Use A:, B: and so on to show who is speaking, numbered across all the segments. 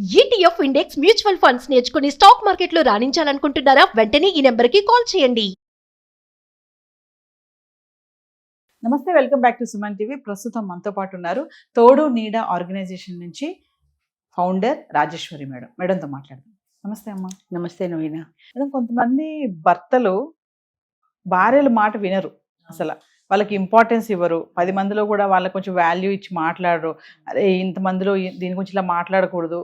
A: ETF index mutual funds నేర్చుకుని stock మార్కెట్లో రాణించాలనుకుంటున్నారా? వెంటనే ఈ నెంబర్కి కాల్ చేయండి.
B: నమస్తే, welcome back to Suman TV. ప్రస్తుతం మనతో పాటు ఉన్నారు తోడు నీడ ఆర్గనైజేషన్ నుంచి ఫౌండర్ రాజేశ్వరి మేడం. మేడంతో మాట్లాడదాం. నమస్తే అమ్మ.
C: నమస్తే నవీన.
B: మేడం, కొంతమంది భర్తలు భార్యల మాట వినరు, అసలు వాళ్ళకి ఇంపార్టెన్స్ ఇవ్వరు. 10 మందిలో కూడా వాళ్ళకి కొంచెం వాల్యూ ఇచ్చి మాట్లాడరు. అరే ఇంతమందిలో దీని గురించి ఇలా మాట్లాడకూడదు,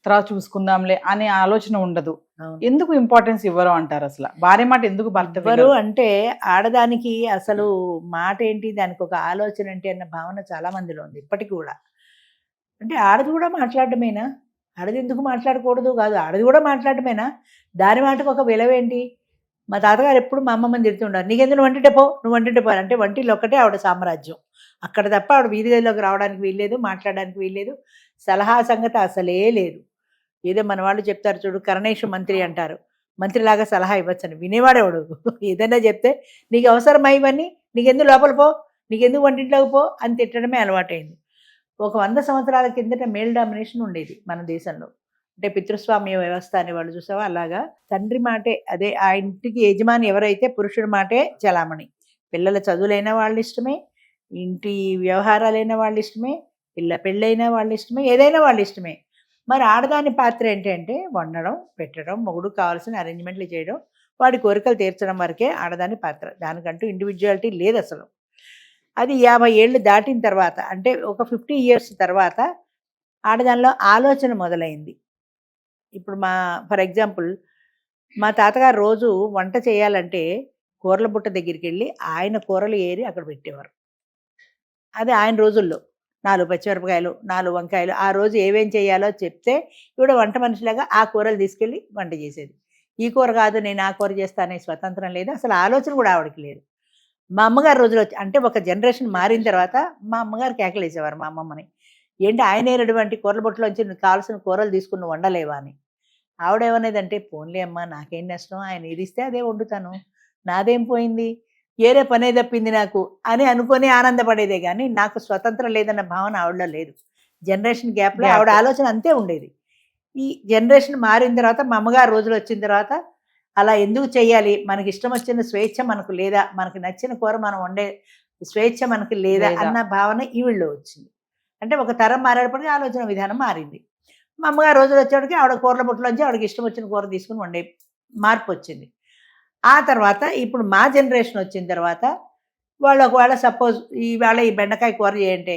B: తర్వాత చూసుకుందాంలే అనే ఆలోచన ఉండదు. ఎందుకు ఇంపార్టెన్స్ ఇవ్వరు అంటారు? అసలు భార్య మాట ఎందుకు భర్త
C: ఎవరు అంటే ఆడదానికి అసలు మాట ఏంటి, దానికి ఒక ఆలోచన ఏంటి అన్న భావన చాలా మందిలో ఉంది ఇప్పటికి కూడా. అంటే ఆడది కూడా మాట్లాడటమేనా? ఆడది ఎందుకు మాట్లాడకూడదు కాదు, ఆడది కూడా మాట్లాడటమేనా? దాని మాటకు ఒక విలువేంటి? మా తాతగారు ఎప్పుడు మా అమ్మమ్మని తిడుతుండారు, నీకెందుకు వంటింటే పో, నువ్వు వంటింటే పో అంటే వంటిలో ఒక్కటే ఆవిడ సామ్రాజ్యం. అక్కడ తప్ప ఆవిడ వీధి గదిలోకి రావడానికి వీల్లేదు, మాట్లాడడానికి వీల్లేదు. సలహా సంగతి అసలే లేదు. ఏదో మన వాళ్ళు చెప్తారు చూడు, కరణేష్ మంత్రి అంటారు, మంత్రిలాగా సలహా ఇవ్వచ్చని. వినేవాడేవాడు ఏదైనా చెప్తే నీకు అవసరమా ఇవన్నీ, నీకెందుకు లోపల పో, నీకెందుకు వంటింట్లోకి పో అని తిట్టడమే అలవాటైంది. ఒక 100 సంవత్సరాల కిందట మేల్ డామినేషన్ ఉండేది మన దేశంలో. అంటే పితృస్వామ్య వ్యవస్థ అని వాళ్ళు చూసావా, అలాగా తండ్రి మాటే, అదే ఆ ఇంటికి యజమాని ఎవరైతే పురుషుడి మాటే చలామణి. పిల్లల చదువులైన వాళ్ళ ఇష్టమే, ఇంటి వ్యవహారాలైన వాళ్ళ ఇష్టమే, పెళ్ళైనా వాళ్ళ ఇష్టమే, ఏదైనా వాళ్ళ ఇష్టమే. మరి ఆడదాని పాత్ర ఏంటంటే వండడం, పెట్టడం, మొగుడు కావాల్సిన అరేంజ్మెంట్లు చేయడం, వాడి కోరికలు తీర్చడం వరకే ఆడదాని పాత్ర. దానికంటూ ఇండివిజువాలిటీ లేదు అసలు. అది 50 ఏళ్ళు దాటిన తర్వాత, అంటే ఒక 50 ఇయర్స్ తర్వాత ఆడదానిలో ఆలోచన మొదలైంది. ఇప్పుడు ఫర్ ఎగ్జాంపుల్ మా తాతగారు రోజు వంట చేయాలంటే కూరల బుట్ట దగ్గరికి వెళ్ళి ఆయన కూరలు ఏరి అక్కడ పెట్టేవారు. అది ఆయన రోజుల్లో 4 పచ్చిమిరపకాయలు, 4 వంకాయలు, ఆ రోజు ఏమేం చేయాలో చెప్తే ఈవిడ వంట మనిషిలాగా ఆ కూరలు తీసుకెళ్ళి వంట చేసేది. ఈ కూర కాదు నేను ఆ కూర చేస్తానే స్వతంత్రం లేదు, అసలు ఆలోచన కూడా ఆవిడకి లేదు. మా అమ్మగారు రోజులు అంటే ఒక జనరేషన్ మారిన తర్వాత మా అమ్మగారు కేకలేసేవారు మా అమ్మమ్మని, ఏంటి ఆయన ఏరటువంటి కూరల బుట్టలోంచి నువ్వు కావాల్సిన కూరలు తీసుకుని వండలేవా అని. ఆవిడేమనేదంటే, పోన్లే అమ్మ నాకేం నష్టం, ఆయన ఏదిస్తే అదే వండుతాను, నాదేం పోయింది, ఏరే పనే తప్పింది నాకు అని అనుకొని ఆనందపడేదే కానీ నాకు స్వతంత్రం లేదన్న భావన ఆవిడలో లేదు. జనరేషన్ గ్యాప్లో ఆవిడ ఆలోచన అంతే ఉండేది. ఈ జనరేషన్ మారిన తర్వాత మా అమ్మగారు రోజులు వచ్చిన తర్వాత అలా ఎందుకు చెయ్యాలి, మనకి ఇష్టం వచ్చిన స్వేచ్ఛ మనకు లేదా, మనకి నచ్చిన కూర మనం వండే స్వేచ్ఛ మనకి లేదా అన్న భావన ఈవిళ్ళలో వచ్చింది. అంటే ఒక తరం మారేటప్పటికీ ఆలోచన విధానం మారింది. మా అమ్మగారు రోజులు వచ్చేటికి ఆవిడ కూరల బుట్టలోంచి ఆవిడకి ఇష్టం వచ్చిన కూర తీసుకుని వండే మార్పు వచ్చింది. ఆ తర్వాత ఇప్పుడు మా జనరేషన్ వచ్చిన తర్వాత వాళ్ళు ఒకవేళ సపోజ్ ఈవేళ ఈ బెండకాయ కూర చేయంటే,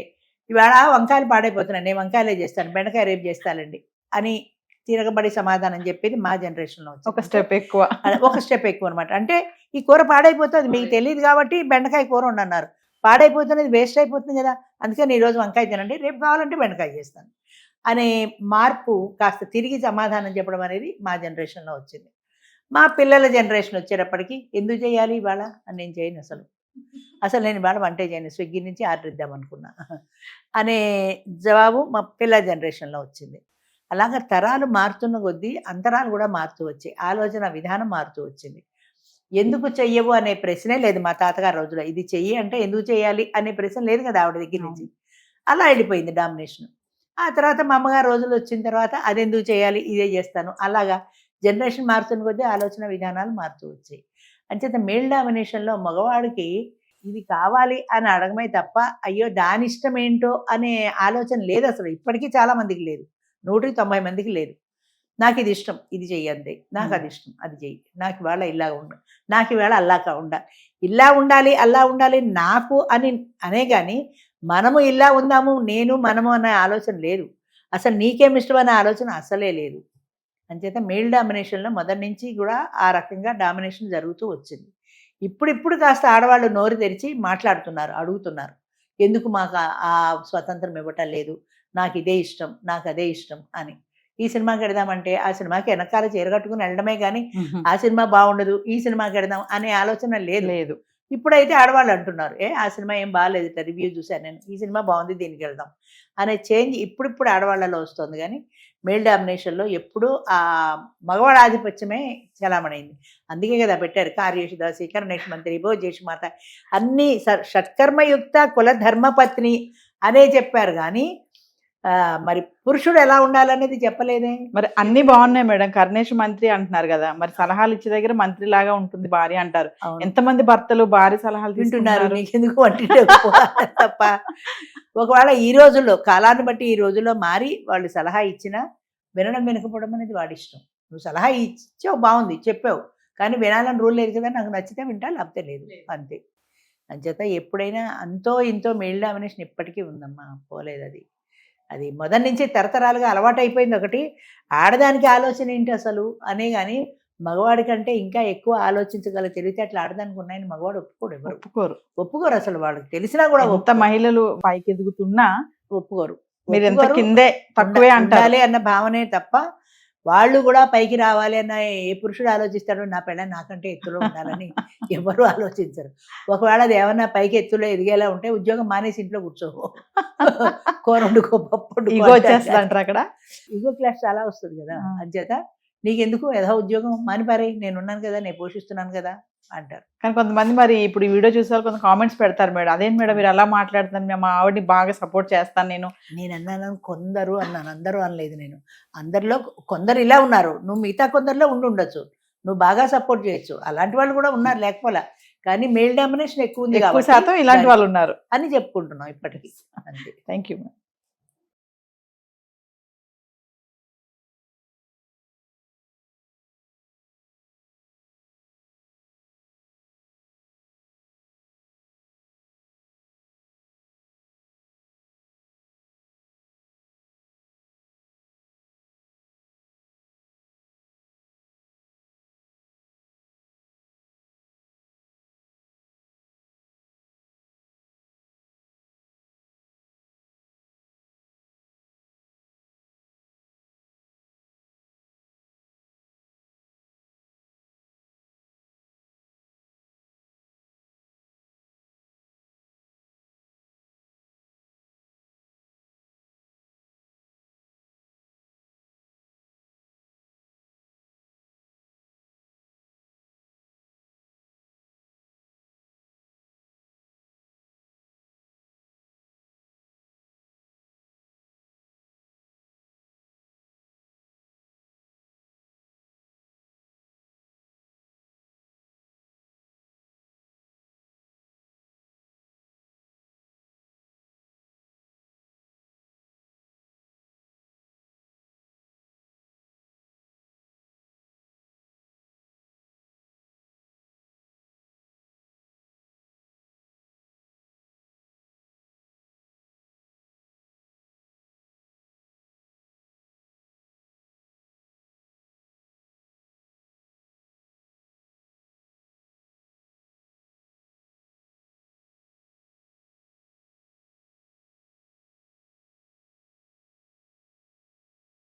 C: ఈవేళ వంకాయలు పాడైపోతున్నాయి, నేను వంకాయలే చేస్తాను, బెండకాయ రేపు చేస్తానండి అని తిరగబడి సమాధానం చెప్పేది మా జనరేషన్లో వచ్చింది.
B: ఒక స్టెప్ ఎక్కువ
C: అనమాట. అంటే ఈ కూర పాడైపోతుంది మీకు తెలియదు కాబట్టి బెండకాయ కూర ఉండన్నారు, పాడైపోతున్నది వేస్ట్ అయిపోతుంది కదా, అందుకని ఈరోజు వంకాయ తినండి, రేపు కావాలంటే బెండకాయ చేస్తాను అనే మార్పు కాస్త తిరిగి సమాధానం చెప్పడం అనేది మా జనరేషన్లో వచ్చింది. మా పిల్లల జనరేషన్ వచ్చేటప్పటికి ఎందుకు చేయాలి ఇవాళ అని నేను చేయను, అసలు నేను ఇవాళ వంటే చేయను, స్విగ్గీ నుంచి ఆర్డర్ ఇద్దాం అనుకున్నా అనే జవాబు మా పిల్లల జనరేషన్లో వచ్చింది. అలాగా తరాలు మారుతున్న కొద్దీ అంతరాలు కూడా మారుతూ వచ్చాయి, ఆలోచన విధానం మారుతూ వచ్చింది. ఎందుకు చెయ్యవు అనే ప్రశ్నే లేదు మా తాతగారి రోజులో. ఇది చెయ్యి అంటే ఎందుకు చేయాలి అనే ప్రశ్న లేదు కదా ఆవిడ దగ్గర నుంచి. అలా వెళ్ళిపోయింది డామినేషన్. ఆ తర్వాత మా అమ్మగారు రోజులు వచ్చిన తర్వాత అది ఎందుకు చేయాలి, ఇదే చేస్తాను, అలాగా జనరేషన్ మారుతున్న కొద్దీ ఆలోచన విధానాలు మారుతూ వచ్చాయి. అంచేత మేల్ డామినేషన్లో మగవాడికి ఇది కావాలి అని అడగమే తప్ప అయ్యో దాని ఇష్టం ఏంటో అనే ఆలోచన లేదు అసలు. ఇప్పటికీ చాలా మందికి లేదు, 190 మందికి లేదు. నాకు ఇది ఇష్టం ఇది చెయ్యి అంతే, నాకు అది ఇష్టం అది చెయ్యి, నాకు ఇవాళ ఇలా ఉండాలి, నాకు ఇవాళ అల్లాగా ఉండాలి, ఇలా ఉండాలి అలా ఉండాలి నాకు అని అనే కానీ మనము ఇలా ఉందాము నేను మనము అనే ఆలోచన లేదు. అసలు నీకేమి ఇష్టం అనే ఆలోచన అసలే లేదు. అంచేత మేల్ డామినేషన్లో మొదటి నుంచి కూడా ఆ రకంగా డామినేషన్ జరుగుతూ వచ్చింది. ఇప్పుడు కాస్త ఆడవాళ్ళు నోరు తెరిచి మాట్లాడుతున్నారు, అడుగుతున్నారు, ఎందుకు మాకు ఆ స్వతంత్రం ఇవ్వటం లేదు, నాకు ఇదే ఇష్టం నాకు అదే ఇష్టం అని. ఈ సినిమాకి వెడదామంటే ఆ సినిమాకి వెనకాల చీరగట్టుకుని వెళ్ళడమే కానీ ఆ సినిమా బాగుండదు ఈ సినిమాకి వెడదాం అనే ఆలోచన లేదు. ఇప్పుడైతే ఆడవాళ్ళు అంటున్నారు, ఆ సినిమా ఏం బాగాలేదు, రివ్యూ చూశాను నేను, ఈ సినిమా బాగుంది దీనికి వెళ్దాం అనే చేంజ్ ఇప్పుడు ఆడవాళ్ళలో వస్తుంది. కానీ మేల్ డామినేషన్లో ఎప్పుడూ ఆ మగవాళ్ళ ఆధిపత్యమే చలామణైంది. అందుకే కదా పెట్టారు కార్యేషు దాసి కరణేష్ మంత్రి భోజేషు మాత అన్నీ షట్కర్మయుక్త కుల ధర్మపత్ని అనే చెప్పారు. కానీ మరి పురుషుడు ఎలా ఉండాలనేది చెప్పలేదే.
B: మరి అన్ని బాగున్నాయి మేడం, కర్ణేష్ మంత్రి అంటున్నారు కదా, మరి సలహాలు ఇచ్చే దగ్గర మంత్రి లాగా ఉంటుంది భార్య అంటారు.
C: అవును.
B: ఎంతమంది భర్తలు భార్య సలహాలు
C: వింటున్నారు,
B: తీసుకుంటున్నారు?
C: నీకెందుకు వంటింటే తప్ప. ఒకవేళ ఈ రోజుల్లో కాలాన్ని బట్టి ఈ రోజుల్లో మారి వాళ్ళు సలహా ఇచ్చినా వినడం వినకపోవడం అనేది వాడి ఇష్టం. నువ్వు సలహా ఇచ్చావు, బాగుంది, చెప్పావు, కానీ వినాలని రూల్ లేదు కదా, నాకు నచ్చితే వింటా, లేకపోతే లేదు, అంతే. అంచేత ఎప్పుడైనా అంతో ఇంతో మెయిల్ డామినేషన్ ఇప్పటికీ ఉందమ్మా, పోలేదు అది. అది మొదటి నుంచి తరతరాలుగా అలవాటు అయిపోయింది. ఒకటి ఆడదానికి ఆలోచన ఏంటి అసలు అనే కానీ మగవాడి కంటే ఇంకా ఎక్కువ ఆలోచించగల తెలివితేటలు ఆడదానికి ఉన్నాయని మగవాడు ఒప్పుకోడు, ఎవరు ఒప్పుకోరు అసలు. వాళ్ళకి తెలిసినా కూడా
B: ఎంత మహిళలు పైకి ఎదుగుతున్నా
C: ఒప్పుకోరు.
B: మీరు ఎంత కిందే తక్కువే అంటారు
C: అన్న భావనే తప్ప వాళ్ళు కూడా పైకి రావాలి అన్న ఏ పురుషుడు ఆలోచిస్తాడో నా పెళ్ళ నాకంటే ఎత్తులో ఉండాలని ఎవరు ఆలోచించరు. ఒకవేళ అది ఏమన్నా పైకి ఎత్తులో ఎదిగేలా ఉంటే ఉద్యోగం మానేసి ఇంట్లో కూర్చోవు, కూరండుకో, పప్పు
B: ఇగో వచ్చేస్తుంది అంటారు అక్కడ.
C: ఇగో క్లాస్ చాలా వస్తుంది కదా. అంచేత నీకెందుకు యథా ఉద్యోగం మానిపారే, నేను ఉన్నాను కదా, నేను పోషిస్తున్నాను కదా అంటారు.
B: కానీ కొంతమంది మరి ఇప్పుడు ఈ వీడియో చూసే వాళ్ళు కొంత కామెంట్స్ పెడతారు, మేడం అదేంటి మేడం మీరు అలా మాట్లాడుతున్నారు, మా ఆవిడని బాగా సపోర్ట్ చేస్తాను నేను
C: అన్నాను కొందరు అన్నాను, అందరూ అనలేదు. నేను అందరిలో కొందరు ఇలా ఉన్నారు, నువ్వు మిగతా కొందరిలో ఉండొచ్చు, నువ్వు బాగా సపోర్ట్ చేయొచ్చు, అలాంటి వాళ్ళు కూడా ఉన్నారు లేకపోలే, కానీ మెయిల్ డామినేషన్ ఎక్కువ ఉంది
B: ఎక్కువ శాతం ఇలాంటి వాళ్ళు ఉన్నారు
C: అని చెప్పుకుంటున్నాం ఇప్పటికీ. అంతే.
B: Thank you.